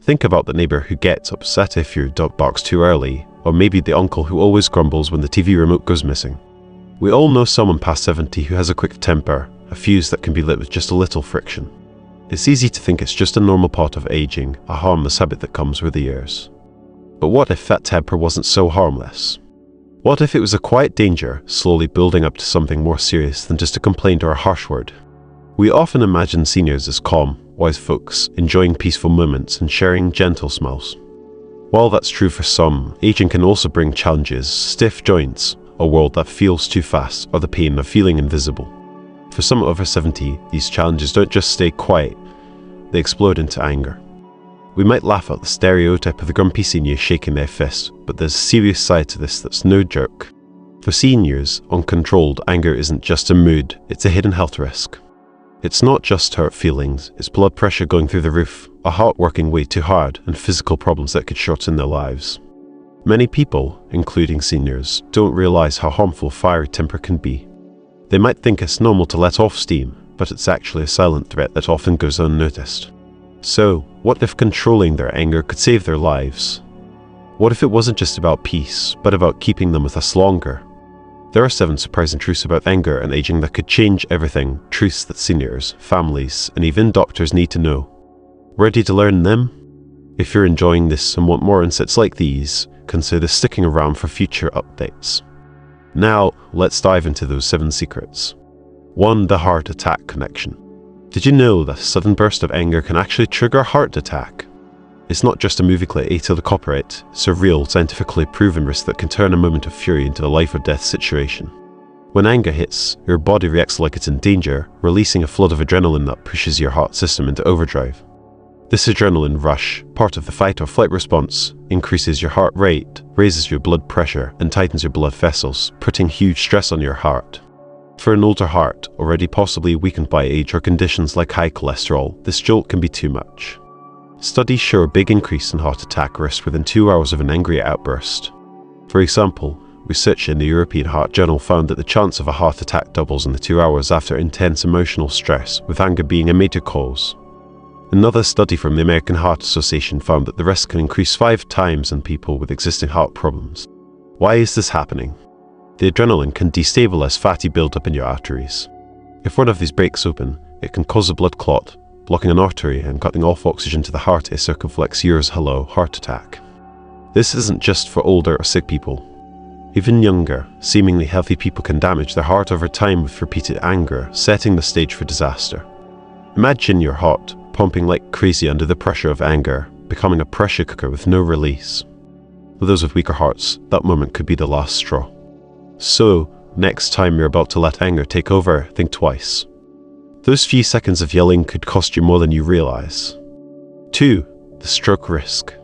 Think about the neighbor who gets upset if your dog barks too early, or maybe the uncle who always grumbles when the TV remote goes missing. We all know someone past 70 who has a quick temper, a fuse that can be lit with just a little friction. It's easy to think it's just a normal part of aging, a harmless habit that comes with the years. But what if that temper wasn't so harmless? What if it was a quiet danger, slowly building up to something more serious than just a complaint or a harsh word? We often imagine seniors as calm, wise folks, enjoying peaceful moments and sharing gentle smiles. While that's true for some, aging can also bring challenges, stiff joints, a world that feels too fast, or the pain of feeling invisible. For some over 70, these challenges don't just stay quiet, they explode into anger. We might laugh at the stereotype of the grumpy senior shaking their fist, but there's a serious side to this that's no joke. For seniors, uncontrolled anger isn't just a mood, it's a hidden health risk. It's not just hurt feelings, it's blood pressure going through the roof, a heart working way too hard, and physical problems that could shorten their lives. Many people, including seniors, don't realize how harmful fiery temper can be. They might think it's normal to let off steam, but it's actually a silent threat that often goes unnoticed. So, what if controlling their anger could save their lives? What if it wasn't just about peace, but about keeping them with us longer? There are 7 surprising truths about anger and aging that could change everything, truths that seniors, families, and even doctors need to know. Ready to learn them? If you're enjoying this and want more insights like these, consider sticking around for future updates. Now, let's dive into those 7 secrets. 1. The heart attack connection. Did you know that a sudden burst of anger can actually trigger a heart attack? It's not just a movie cliché to the copyright, it's a real, scientifically proven risk that can turn a moment of fury into a life or death situation. When anger hits, your body reacts like it's in danger, releasing a flood of adrenaline that pushes your heart system into overdrive. This adrenaline rush, part of the fight or flight response, increases your heart rate, raises your blood pressure, and tightens your blood vessels, putting huge stress on your heart. For an older heart, already possibly weakened by age or conditions like high cholesterol, this jolt can be too much. Studies show a big increase in heart attack risk within 2 hours of an angry outburst. For example, research in the European Heart Journal found that the chance of a heart attack doubles in the 2 hours after intense emotional stress, with anger being a major cause. Another study from the American Heart Association found that the risk can increase 5 times in people with existing heart problems. Why is this happening? The adrenaline can destabilize fatty buildup in your arteries. If one of these breaks open, it can cause a blood clot, blocking an artery and cutting off oxygen to the heart as circumflex years hello heart attack. This isn't just for older or sick people. Even younger, seemingly healthy people can damage their heart over time with repeated anger, setting the stage for disaster. Imagine your heart pumping like crazy under the pressure of anger, becoming a pressure cooker with no release. For those with weaker hearts, that moment could be the last straw. So, next time you're about to let anger take over, think twice. Those few seconds of yelling could cost you more than you realize. 2. The stroke risk.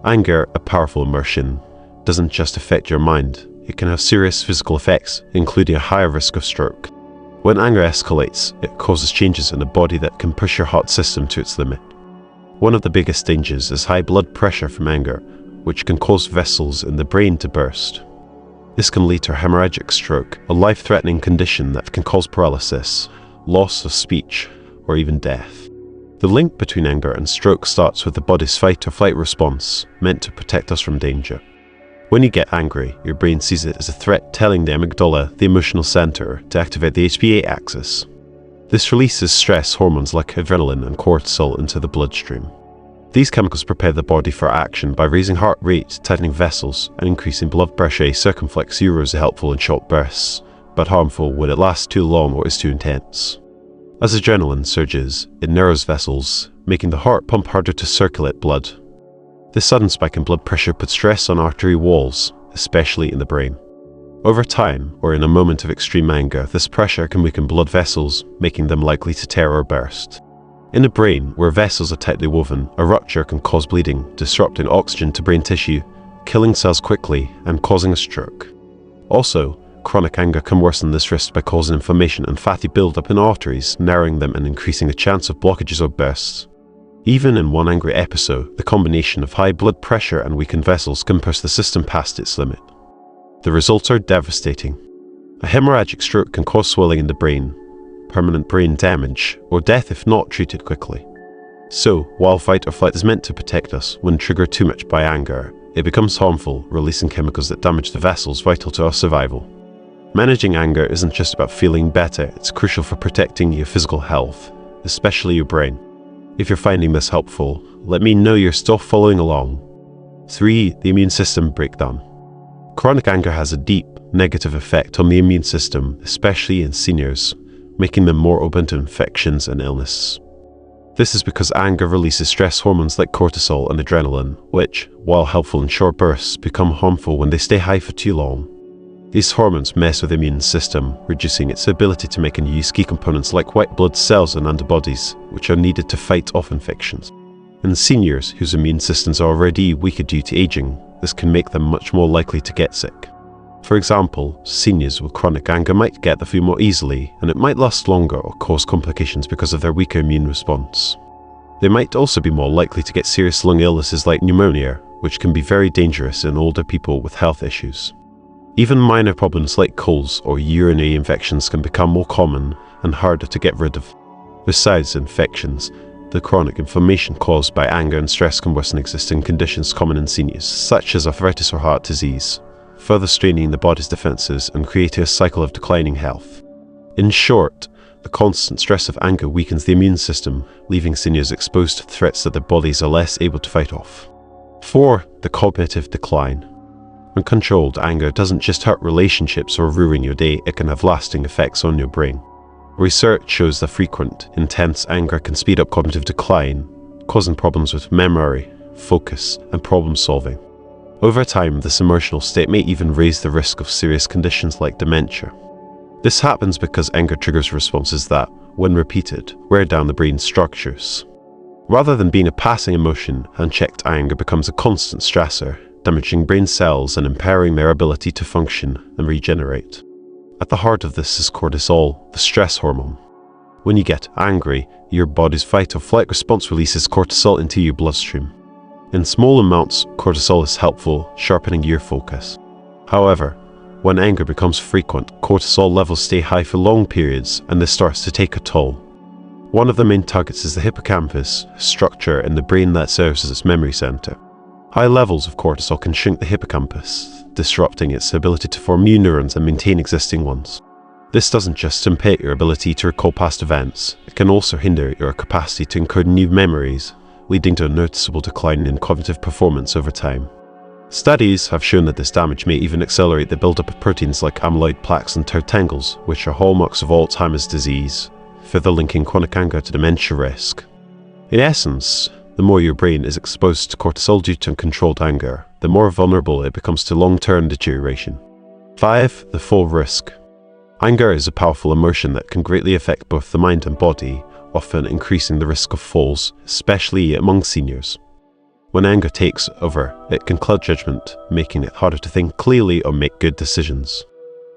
Anger, a powerful emotion, doesn't just affect your mind, it can have serious physical effects, including a higher risk of stroke. When anger escalates, it causes changes in the body that can push your heart system to its limit. One of the biggest dangers is high blood pressure from anger, which can cause vessels in the brain to burst. This can lead to a hemorrhagic stroke, a life-threatening condition that can cause paralysis, loss of speech, or even death. The link between anger and stroke starts with the body's fight-or-flight response, meant to protect us from danger. When you get angry, your brain sees it as a threat, telling the amygdala, the emotional center, to activate the HPA axis. This releases stress hormones like adrenaline and cortisol into the bloodstream. These chemicals prepare the body for action by raising heart rate, tightening vessels, and increasing blood pressure. Circumflex zeros are helpful in short bursts, but harmful when it lasts too long or is too intense. As adrenaline surges, it narrows vessels, making the heart pump harder to circulate blood. This sudden spike in blood pressure puts stress on artery walls, especially in the brain. Over time, or in a moment of extreme anger, this pressure can weaken blood vessels, making them likely to tear or burst. In the brain, where vessels are tightly woven, a rupture can cause bleeding, disrupting oxygen to brain tissue, killing cells quickly, and causing a stroke. Also, chronic anger can worsen this risk by causing inflammation and fatty buildup in arteries, narrowing them and increasing the chance of blockages or bursts. Even in one angry episode, the combination of high blood pressure and weakened vessels can push the system past its limit. The results are devastating. A hemorrhagic stroke can cause swelling in the brain, permanent brain damage, or death if not treated quickly. So, while fight or flight is meant to protect us, when triggered too much by anger, it becomes harmful, releasing chemicals that damage the vessels vital to our survival. Managing anger isn't just about feeling better, it's crucial for protecting your physical health, especially your brain. If you're finding this helpful, let me know you're still following along. 3. The immune system breakdown. Chronic anger has a deep, negative effect on the immune system, especially in seniors, making them more open to infections and illness. This is because anger releases stress hormones like cortisol and adrenaline, which, while helpful in short bursts, become harmful when they stay high for too long. These hormones mess with the immune system, reducing its ability to make and use key components like white blood cells and antibodies, which are needed to fight off infections. In seniors, whose immune systems are already weaker due to aging, this can make them much more likely to get sick. For example, seniors with chronic anger might get the flu more easily, and it might last longer or cause complications because of their weaker immune response. They might also be more likely to get serious lung illnesses like pneumonia, which can be very dangerous in older people with health issues. Even minor problems like colds or urinary infections can become more common and harder to get rid of. Besides infections, the chronic inflammation caused by anger and stress can worsen existing conditions common in seniors, such as arthritis or heart disease, further straining the body's defenses and creating a cycle of declining health. In short, the constant stress of anger weakens the immune system, leaving seniors exposed to threats that their bodies are less able to fight off. 4. The cognitive decline. Uncontrolled anger doesn't just hurt relationships or ruin your day, it can have lasting effects on your brain. Research shows that frequent, intense anger can speed up cognitive decline, causing problems with memory, focus, and problem solving. Over time, this emotional state may even raise the risk of serious conditions like dementia. This happens because anger triggers responses that, when repeated, wear down the brain's structures. Rather than being a passing emotion, unchecked anger becomes a constant stressor, damaging brain cells and impairing their ability to function and regenerate. At the heart of this is cortisol, the stress hormone. When you get angry, your body's fight or flight response releases cortisol into your bloodstream. In small amounts, cortisol is helpful, sharpening your focus. However, when anger becomes frequent, cortisol levels stay high for long periods, and this starts to take a toll. One of the main targets is the hippocampus, a structure in the brain that serves as its memory center. High levels of cortisol can shrink the hippocampus, disrupting its ability to form new neurons and maintain existing ones. This doesn't just impair your ability to recall past events, it can also hinder your capacity to encode new memories, leading to a noticeable decline in cognitive performance over time. Studies have shown that this damage may even accelerate the buildup of proteins like amyloid plaques and tau tangles, which are hallmarks of Alzheimer's disease, further linking chronic anger to dementia risk. In essence, the more your brain is exposed to cortisol due to uncontrolled anger, the more vulnerable it becomes to long-term deterioration. 5. The fall risk. Anger is a powerful emotion that can greatly affect both the mind and body, often increasing the risk of falls, especially among seniors. When anger takes over, it can cloud judgment, making it harder to think clearly or make good decisions.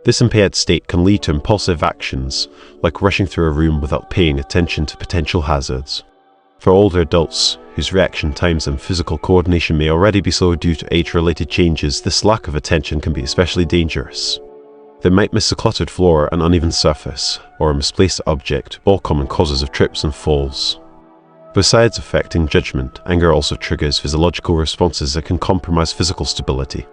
This impaired state can lead to impulsive actions, like rushing through a room without paying attention to potential hazards. For older adults, whose reaction times and physical coordination may already be slow due to age-related changes, this lack of attention can be especially dangerous. They might miss a cluttered floor, an uneven surface, or a misplaced object, all common causes of trips and falls. Besides affecting judgment, anger also triggers physiological responses that can compromise physical stability.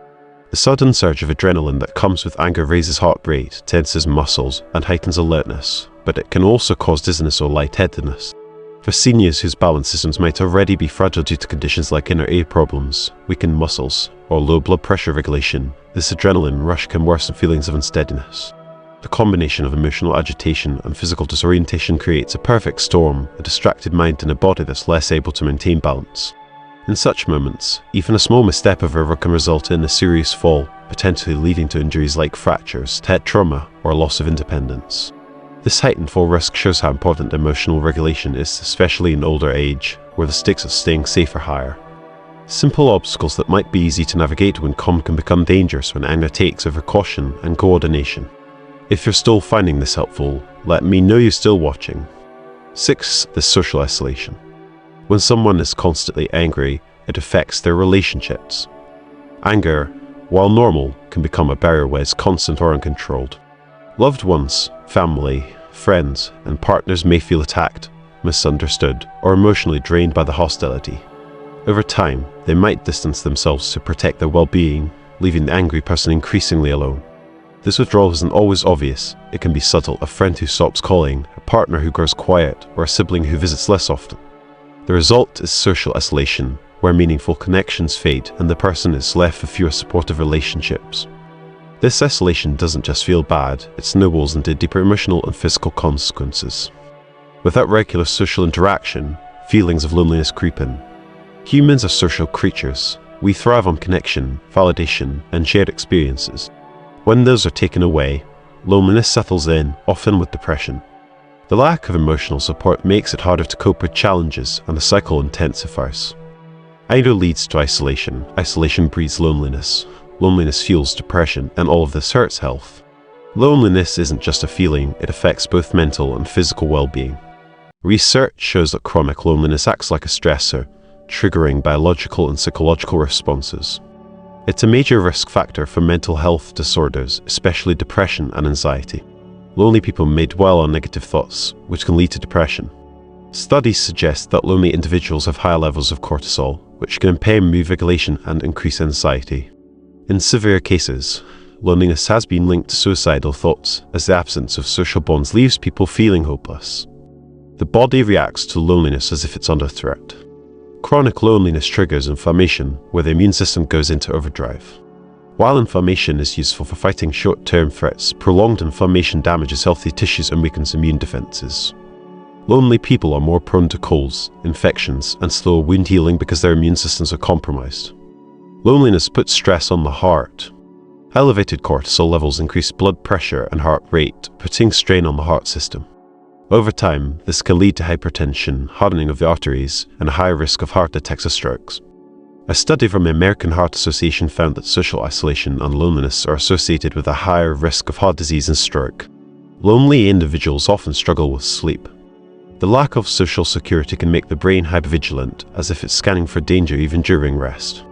The sudden surge of adrenaline that comes with anger raises heart rate, tenses muscles, and heightens alertness, but it can also cause dizziness or lightheadedness. For seniors whose balance systems might already be fragile due to conditions like inner ear problems, weakened muscles, or low blood pressure regulation, this adrenaline rush can worsen feelings of unsteadiness. The combination of emotional agitation and physical disorientation creates a perfect storm, a distracted mind and a body that's less able to maintain balance. In such moments, even a small misstep of a river can result in a serious fall, potentially leading to injuries like fractures, head trauma, or loss of independence. This heightened fall risk shows how important emotional regulation is, especially in older age, where the stakes of staying safe are higher. Simple obstacles that might be easy to navigate when calm can become dangerous when anger takes over caution and coordination. If you're still finding this helpful, let me know you're still watching. 6. The social isolation. When someone is constantly angry, it affects their relationships. Anger, while normal, can become a barrier where it's constant or uncontrolled. Loved ones, family, friends, and partners may feel attacked, misunderstood, or emotionally drained by the hostility. Over time, they might distance themselves to protect their well-being, leaving the angry person increasingly alone. This withdrawal isn't always obvious. It can be subtle: a friend who stops calling, a partner who grows quiet, or a sibling who visits less often. The result is social isolation, where meaningful connections fade and the person is left with fewer supportive relationships. This isolation doesn't just feel bad, it snowballs into deeper emotional and physical consequences. Without regular social interaction, feelings of loneliness creep in. Humans are social creatures. We thrive on connection, validation, and shared experiences. When those are taken away, loneliness settles in, often with depression. The lack of emotional support makes it harder to cope with challenges, and the cycle intensifies. Anger leads to isolation. Isolation breeds loneliness. Loneliness fuels depression, and all of this hurts health. Loneliness isn't just a feeling, it affects both mental and physical well-being. Research shows that chronic loneliness acts like a stressor, triggering biological and psychological responses. It's a major risk factor for mental health disorders, especially depression and anxiety. Lonely people may dwell on negative thoughts, which can lead to depression. Studies suggest that lonely individuals have higher levels of cortisol, which can impair mood regulation and increase anxiety. In severe cases, loneliness has been linked to suicidal thoughts, as the absence of social bonds leaves people feeling hopeless. The body reacts to loneliness as if it's under threat. Chronic loneliness triggers inflammation, where the immune system goes into overdrive. While inflammation is useful for fighting short-term threats, prolonged inflammation damages healthy tissues and weakens immune defenses. Lonely people are more prone to colds, infections, and slower wound healing because their immune systems are compromised. Loneliness puts stress on the heart. Elevated cortisol levels increase blood pressure and heart rate, putting strain on the heart system. Over time, this can lead to hypertension, hardening of the arteries, and a higher risk of heart attacks or strokes. A study from the American Heart Association found that social isolation and loneliness are associated with a higher risk of heart disease and stroke. Lonely individuals often struggle with sleep. The lack of social security can make the brain hypervigilant, as if it's scanning for danger even during rest.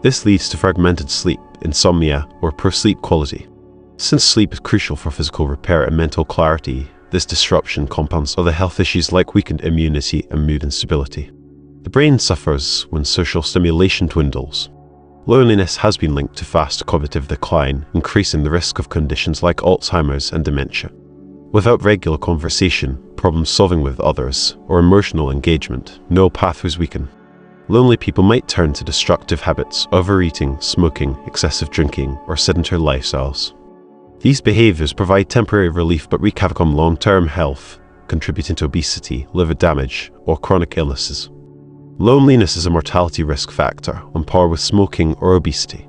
This leads to fragmented sleep, insomnia, or poor sleep quality. Since sleep is crucial for physical repair and mental clarity, this disruption compounds other health issues like weakened immunity and mood instability. The brain suffers when social stimulation dwindles. Loneliness has been linked to fast cognitive decline, increasing the risk of conditions like Alzheimer's and dementia. Without regular conversation, problem solving with others, or emotional engagement, neural pathways weaken. Lonely people might turn to destructive habits, overeating, smoking, excessive drinking, or sedentary lifestyles. These behaviors provide temporary relief but wreak havoc on long-term health, contributing to obesity, liver damage, or chronic illnesses. Loneliness is a mortality risk factor, on par with smoking or obesity.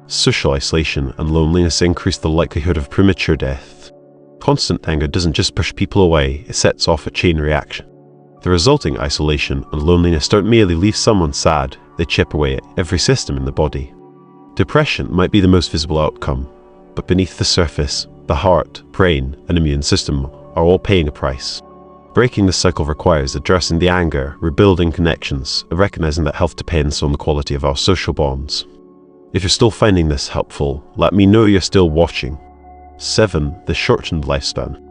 Social isolation and loneliness increase the likelihood of premature death. Constant anger doesn't just push people away, it sets off a chain reaction. The resulting isolation and loneliness don't merely leave someone sad, they chip away at every system in the body. Depression might be the most visible outcome, but beneath the surface, the heart, brain, and immune system are all paying a price. Breaking this cycle requires addressing the anger, rebuilding connections, and recognizing that health depends on the quality of our social bonds. If you're still finding this helpful, let me know you're still watching. 7. The shortened lifespan.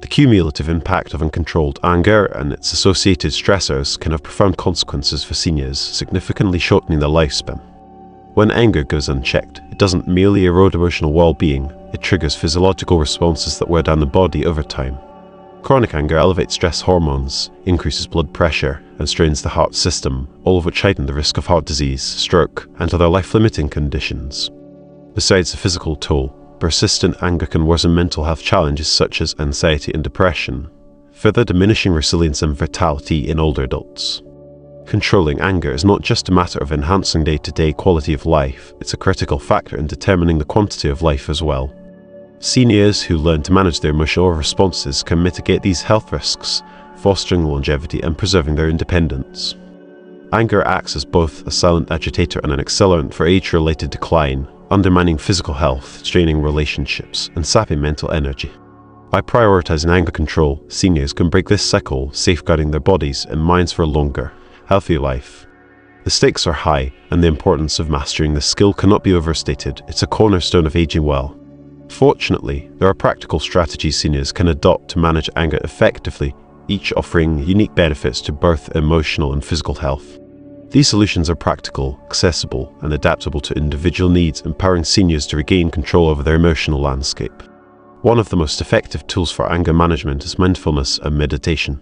The cumulative impact of uncontrolled anger and its associated stressors can have profound consequences for seniors, significantly shortening their lifespan. When anger goes unchecked, it doesn't merely erode emotional well-being, it triggers physiological responses that wear down the body over time. Chronic anger elevates stress hormones, increases blood pressure, and strains the heart system, all of which heighten the risk of heart disease, stroke, and other life-limiting conditions. Besides the physical toll, persistent anger can worsen mental health challenges such as anxiety and depression, further diminishing resilience and vitality in older adults. Controlling anger is not just a matter of enhancing day-to-day quality of life, it's a critical factor in determining the quantity of life as well. Seniors who learn to manage their emotional responses can mitigate these health risks, fostering longevity and preserving their independence. Anger acts as both a silent agitator and an accelerant for age-related decline, undermining physical health, straining relationships, and sapping mental energy. By prioritizing anger control, seniors can break this cycle, safeguarding their bodies and minds for a longer, healthier life. The stakes are high, and the importance of mastering this skill cannot be overstated. It's a cornerstone of aging well. Fortunately, there are practical strategies seniors can adopt to manage anger effectively, each offering unique benefits to both emotional and physical health. These solutions are practical, accessible, and adaptable to individual needs, empowering seniors to regain control over their emotional landscape. One of the most effective tools for anger management is mindfulness and meditation.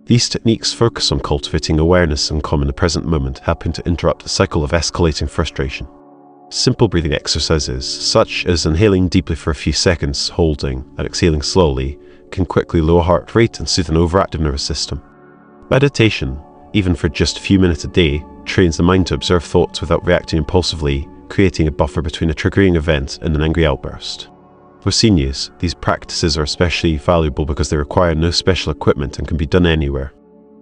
These techniques focus on cultivating awareness and calm in the present moment, helping to interrupt the cycle of escalating frustration. Simple breathing exercises, such as inhaling deeply for a few seconds, holding, and exhaling slowly, can quickly lower heart rate and soothe an overactive nervous system. Meditation, even for just a few minutes a day, trains the mind to observe thoughts without reacting impulsively, creating a buffer between a triggering event and an angry outburst. For seniors, these practices are especially valuable because they require no special equipment and can be done anywhere.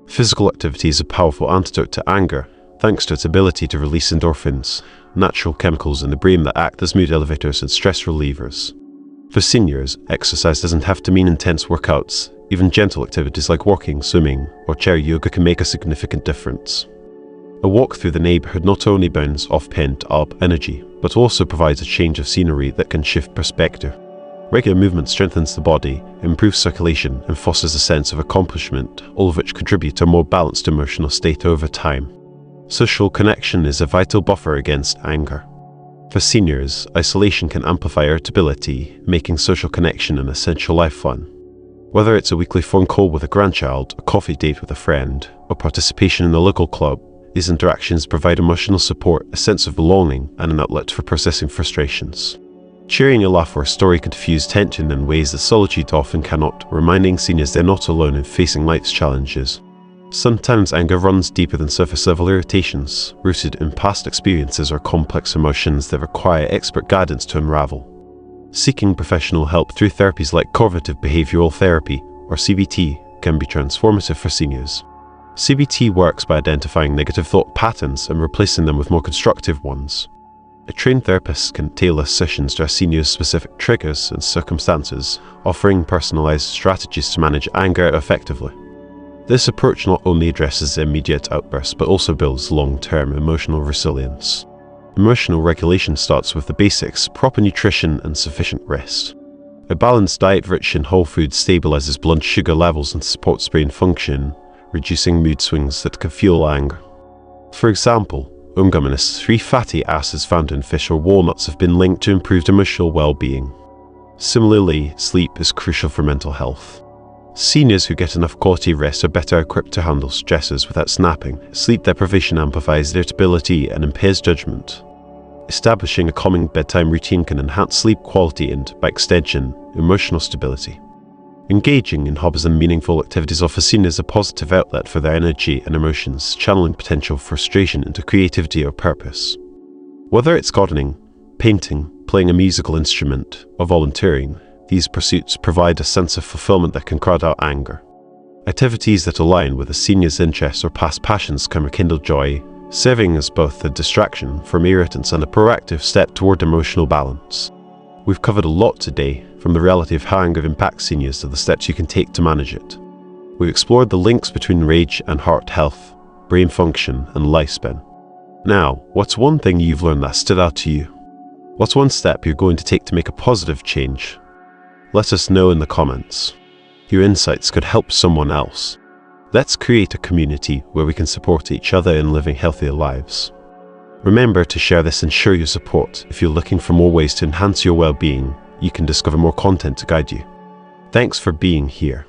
Physical activity is a powerful antidote to anger, thanks to its ability to release endorphins, natural chemicals in the brain that act as mood elevators and stress relievers. For seniors, exercise doesn't have to mean intense workouts. Even gentle activities like walking, swimming, or chair yoga can make a significant difference. A walk through the neighborhood not only burns off pent-up energy, but also provides a change of scenery that can shift perspective. Regular movement strengthens the body, improves circulation, and fosters a sense of accomplishment, all of which contribute to a more balanced emotional state over time. Social connection is a vital buffer against anger. For seniors, isolation can amplify irritability, making social connection an essential lifeline. Whether it's a weekly phone call with a grandchild, a coffee date with a friend, or participation in a local club, these interactions provide emotional support, a sense of belonging, and an outlet for processing frustrations. Sharing a laugh or a story can diffuse tension in ways that solitude often cannot, reminding seniors they're not alone in facing life's challenges. Sometimes anger runs deeper than surface-level irritations, rooted in past experiences or complex emotions that require expert guidance to unravel. Seeking professional help through therapies like cognitive behavioral therapy, or CBT, can be transformative for seniors. CBT works by identifying negative thought patterns and replacing them with more constructive ones. A trained therapist can tailor sessions to a senior's specific triggers and circumstances, offering personalized strategies to manage anger effectively. This approach not only addresses immediate outbursts but also builds long-term emotional resilience. Emotional regulation starts with the basics: proper nutrition and sufficient rest. A balanced diet rich in whole foods stabilizes blood sugar levels and supports brain function, reducing mood swings that can fuel anger. For example, omega-3 fatty acids found in fish or walnuts have been linked to improved emotional well-being. Similarly, sleep is crucial for mental health. Seniors who get enough quality rest are better equipped to handle stresses without snapping. Sleep deprivation amplifies irritability and impairs judgment. Establishing a calming bedtime routine can enhance sleep quality and, by extension, emotional stability. Engaging in hobbies and meaningful activities offers seniors a positive outlet for their energy and emotions, channeling potential frustration into creativity or purpose. Whether it's gardening, painting, playing a musical instrument, or volunteering, these pursuits provide a sense of fulfillment that can crowd out anger. Activities that align with a senior's interests or past passions can rekindle joy, serving as both a distraction from irritants and a proactive step toward emotional balance. We've covered a lot today, from the reality of how anger impacts seniors to the steps you can take to manage it. We've explored the links between rage and heart health, brain function, and lifespan. Now, what's one thing you've learned that stood out to you? What's one step you're going to take to make a positive change? Let us know in the comments. Your insights could help someone else. Let's create a community where we can support each other in living healthier lives. Remember to share this and show your support. If you're looking for more ways to enhance your well-being, you can discover more content to guide you. Thanks for being here.